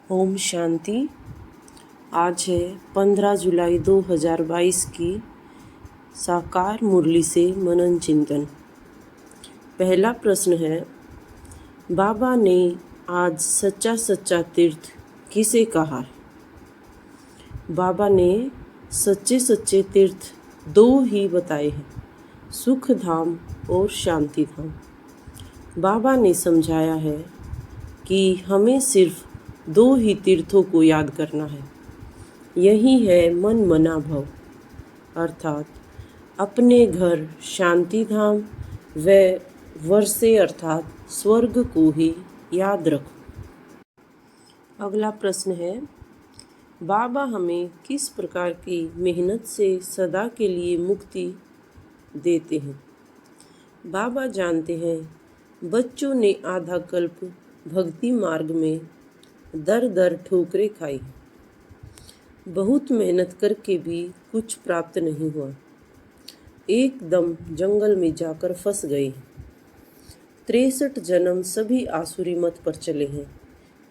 ओम शांति। आज है 15 जुलाई 2022 की साकार मुरली से मनन चिंतन। पहला प्रश्न है, बाबा ने आज सच्चा सच्चा तीर्थ किसे कहा है? बाबा ने सच्चे सच्चे तीर्थ दो ही बताए हैं, सुख धाम और शांति धाम। बाबा ने समझाया है कि हमें सिर्फ दो ही तीर्थों को याद करना है। यही है मन मना भव, अर्थात अपने घर शांति धाम व वर्षे अर्थात स्वर्ग को ही याद रखो। अगला प्रश्न है, बाबा हमें किस प्रकार की मेहनत से सदा के लिए मुक्ति देते हैं? बाबा जानते हैं बच्चों ने आधा कल्प भक्ति मार्ग में दर दर ठोकरें खाई, बहुत मेहनत करके भी कुछ प्राप्त नहीं हुआ, एकदम जंगल में जाकर फंस गए। 63 जन्म सभी आसुरी मत पर चले हैं,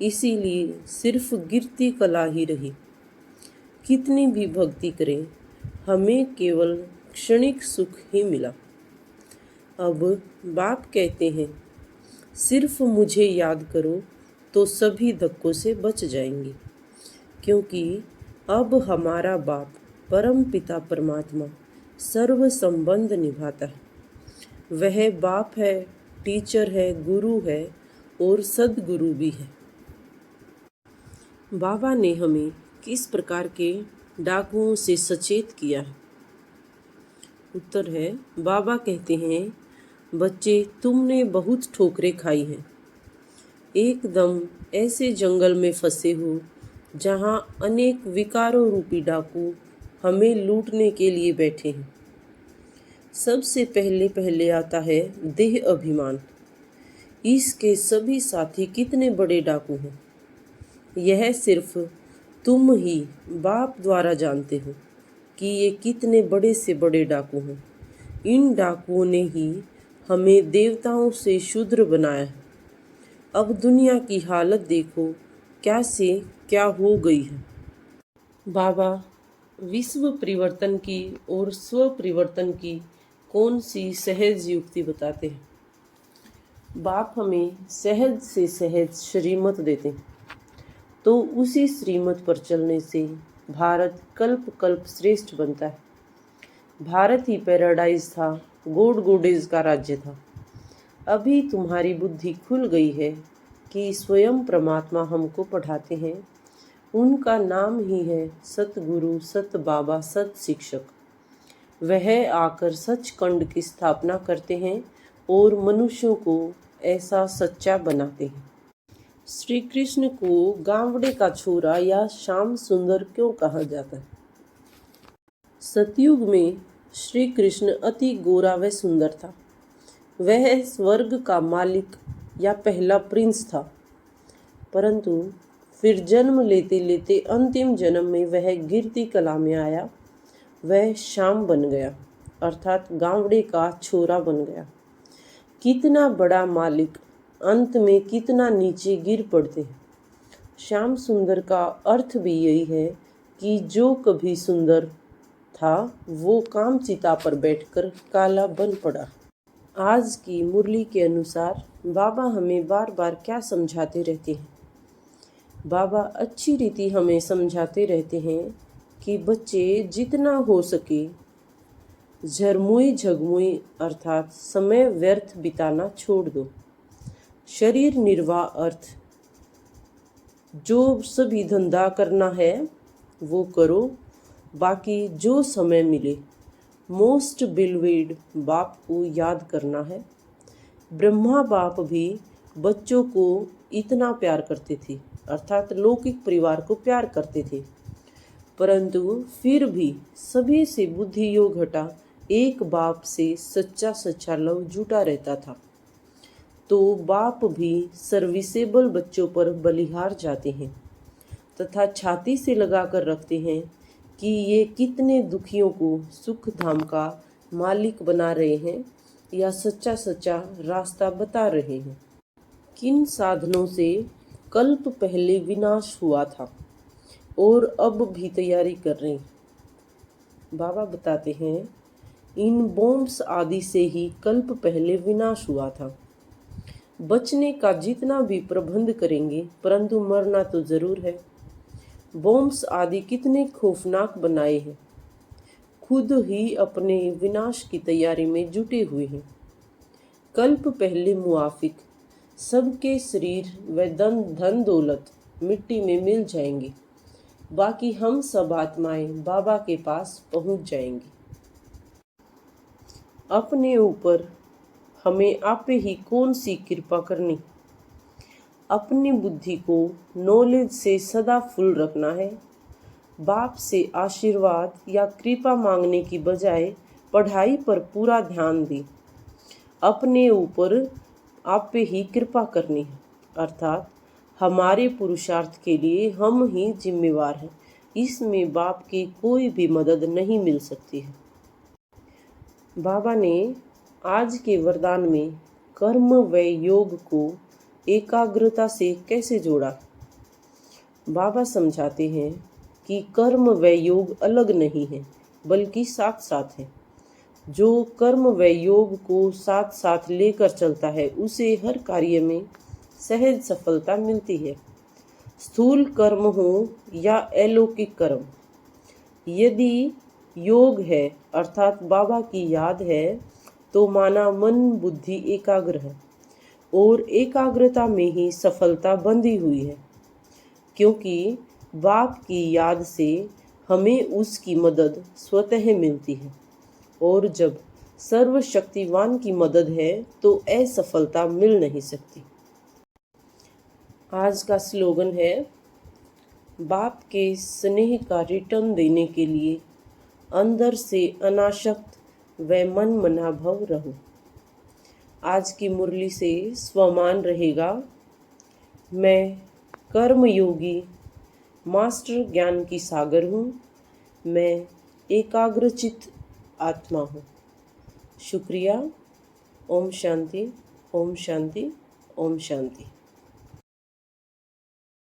इसीलिए सिर्फ गिरती कला ही रही। कितनी भी भक्ति करें, हमें केवल क्षणिक सुख ही मिला। अब बाप कहते हैं, सिर्फ मुझे याद करो तो सभी धक्कों से बच जाएंगे, क्योंकि अब हमारा बाप परम पिता परमात्मा सर्व संबंध निभाता है। वह बाप है, टीचर है, गुरु है और सद्गुरु भी है। बाबा ने हमें किस प्रकार के डाकुओं से सचेत किया है? उत्तर है, बाबा कहते हैं, बच्चे तुमने बहुत ठोकरें खाई हैं, एकदम ऐसे जंगल में फंसे हो जहाँ अनेक विकारों रूपी डाकू हमें लूटने के लिए बैठे हैं। सबसे पहले आता है देह अभिमान। इसके सभी साथी कितने बड़े डाकू हैं, यह सिर्फ तुम ही बाप द्वारा जानते हो कि ये कितने बड़े से बड़े डाकू हैं। इन डाकुओं ने ही हमें देवताओं से शूद्र बनाया है। अब दुनिया की हालत देखो क्या से क्या हो गई है। बाबा विश्व परिवर्तन की और स्व परिवर्तन की कौन सी सहज युक्ति बताते हैं? बाप हमें सहज से सहज श्रीमत देते हैं, तो उसी श्रीमत पर चलने से भारत कल्प कल्प श्रेष्ठ बनता है। भारत ही पैराडाइज था, गॉड गॉडेज का राज्य था। अभी तुम्हारी बुद्धि खुल गई है कि स्वयं परमात्मा हमको पढ़ाते हैं। उनका नाम ही है सतगुरु, सत बाबा, सत शिक्षक। वह आकर सचखंड की स्थापना करते हैं और मनुष्यों को ऐसा सच्चा बनाते हैं। श्री कृष्ण को गावड़े का छोरा या श्याम सुंदर क्यों कहा जाता है? सतयुग में श्री कृष्ण अति गोरा व सुंदर था। वह स्वर्ग का मालिक या पहला प्रिंस था, परंतु फिर जन्म लेते लेते अंतिम जन्म में वह गिरती कला में आया। वह श्याम बन गया, अर्थात गावड़े का छोरा बन गया। कितना बड़ा मालिक अंत में कितना नीचे गिर पड़ते हैं। श्याम सुंदर का अर्थ भी यही है कि जो कभी सुंदर था वो काम चिता पर बैठकर काला बन पड़ा। आज की मुरली के अनुसार बाबा हमें बार बार क्या समझाते रहते हैं? बाबा अच्छी रीति हमें समझाते रहते हैं कि बच्चे जितना हो सके झरमुई झगमुई अर्थात समय व्यर्थ बिताना छोड़ दो। शरीर निर्वाह अर्थ जो सभी धंधा करना है वो करो, बाकी जो समय मिले मोस्ट बिलवेड बाप को याद करना है। ब्रह्मा बाप भी बच्चों को इतना प्यार करते थे, अर्थात लौकिक परिवार को प्यार करते थे, परंतु फिर भी सभी से बुद्धि योग हटा एक बाप से सच्चा सच्चा लव जुटा रहता था। तो बाप भी सर्विसेबल बच्चों पर बलिहार जाते हैं तथा छाती से लगाकर रखते हैं कि ये कितने दुखियों को सुख धाम का मालिक बना रहे हैं या सच्चा सच्चा रास्ता बता रहे हैं। किन साधनों से कल्प पहले विनाश हुआ था और अब भी तैयारी कर रहे हैं। बाबा बताते हैं, इन बॉम्ब्स आदि से ही कल्प पहले विनाश हुआ था। बचने का जितना भी प्रबंध करेंगे परंतु मरना तो जरूर है। बॉम्ब्स आदि कितने खौफनाक बनाए हैं, खुद ही अपने विनाश की तैयारी में जुटे हुए हैं। कल्प पहले मुआफिक सबके शरीर व धन दौलत मिट्टी में मिल जाएंगे, बाकी हम सब आत्माएं बाबा के पास पहुंच जाएंगी। अपने ऊपर हमें आपे ही कौन सी कृपा करनी। अपनी बुद्धि को नॉलेज से सदा फुल रखना है। बाप से आशीर्वाद या कृपा मांगने की बजाय पढ़ाई पर पूरा ध्यान दें। अपने ऊपर आप पे ही कृपा करनी है, अर्थात हमारे पुरुषार्थ के लिए हम ही जिम्मेवार हैं। इसमें बाप की कोई भी मदद नहीं मिल सकती है। बाबा ने आज के वरदान में कर्म व योग को एकाग्रता से कैसे जोड़ा। बाबा समझाते हैं कि कर्म व योग अलग नहीं है बल्कि साथ साथ है। जो कर्म व योग को साथ साथ लेकर चलता है उसे हर कार्य में सहज सफलता मिलती है। स्थूल कर्म हो या अलौकिक कर्म, यदि योग है अर्थात बाबा की याद है तो माना मन बुद्धि एकाग्र है और एकाग्रता में ही सफलता बंधी हुई है, क्योंकि बाप की याद से हमें उसकी मदद स्वतः मिलती है और जब सर्वशक्तिवान की मदद है तो असफलता मिल नहीं सकती। आज का स्लोगन है, बाप के स्नेह का रिटर्न देने के लिए अंदर से अनासक्त व मन मना भव रहो। आज की मुरली से स्वमान रहेगा, मैं कर्मयोगी मास्टर ज्ञान की सागर हूँ, मैं एकाग्रचित आत्मा हूँ। शुक्रिया। ओम शांति, ओम शांति, ओम शांति।